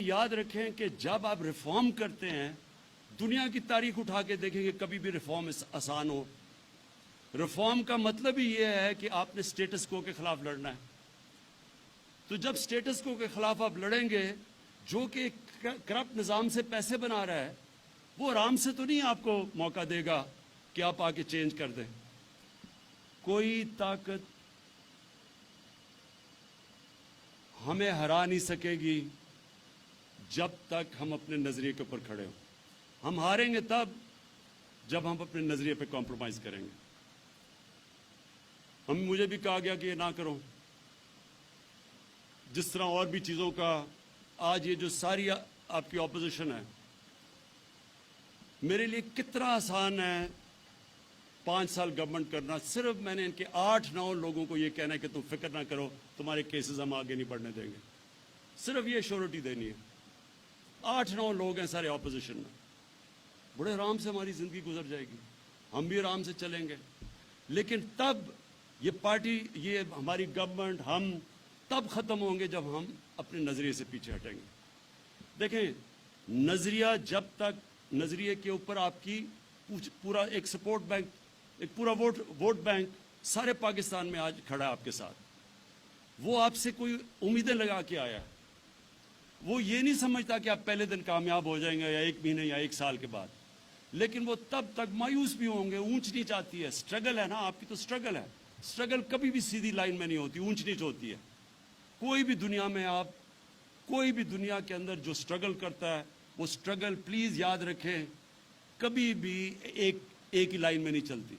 یاد رکھیں کہ جب آپ ریفارم کرتے ہیں، دنیا کی تاریخ اٹھا کے دیکھیں گے کبھی بھی ریفارم آسان ہو. ریفارم کا مطلب ہی یہ ہے کہ آپ نے سٹیٹس کو کے خلاف لڑنا ہے. تو جب سٹیٹس کو کے خلاف آپ لڑیں گے، جو کہ کرپٹ نظام سے پیسے بنا رہا ہے، وہ آرام سے تو نہیں آپ کو موقع دے گا کہ آپ آ کے چینج کر دیں. کوئی طاقت ہمیں ہرا نہیں سکے گی جب تک ہم اپنے نظریے کے اوپر کھڑے ہوں. ہم ہاریں گے تب جب ہم اپنے نظریے پہ کمپرومائز کریں گے. مجھے بھی کہا گیا کہ یہ نہ کرو. جس طرح اور بھی چیزوں کا آج یہ جو ساری آپ کی اپوزیشن ہے، میرے لیے کتنا آسان ہے 5 سال گورنمنٹ کرنا. صرف میں نے ان کے 8-9 لوگوں کو یہ کہنا ہے کہ تم فکر نہ کرو، تمہارے کیسز ہم آگے نہیں بڑھنے دیں گے. صرف یہ شیورٹی دینی ہے. 8-9 لوگ ہیں سارے اپوزیشن میں. بڑے آرام سے ہماری زندگی گزر جائے گی، ہم بھی آرام سے چلیں گے. لیکن تب یہ پارٹی، یہ ہماری گورنمنٹ، ہم تب ختم ہوں گے جب ہم اپنے نظریے سے پیچھے ہٹیں گے. دیکھیں، نظریہ جب تک نظریے کے اوپر آپ کی پورا ایک سپورٹ بینک، ایک پورا ووٹ بینک سارے پاکستان میں آج کھڑا ہے آپ کے ساتھ. وہ آپ سے کوئی امیدیں لگا کے آیا ہے. وہ یہ نہیں سمجھتا کہ آپ پہلے دن کامیاب ہو جائیں گے یا 1 مہینے یا 1 سال کے بعد. لیکن وہ تب تک مایوس بھی ہوں گے. اونچ نیچ آتی ہے، سٹرگل ہے نا، آپ کی تو سٹرگل ہے. سٹرگل کبھی بھی سیدھی لائن میں نہیں ہوتی، اونچ نیچ ہوتی ہے. کوئی بھی دنیا میں کوئی بھی دنیا کے اندر جو سٹرگل کرتا ہے، وہ سٹرگل پلیز یاد رکھیں کبھی بھی ایک ہی لائن میں نہیں چلتی.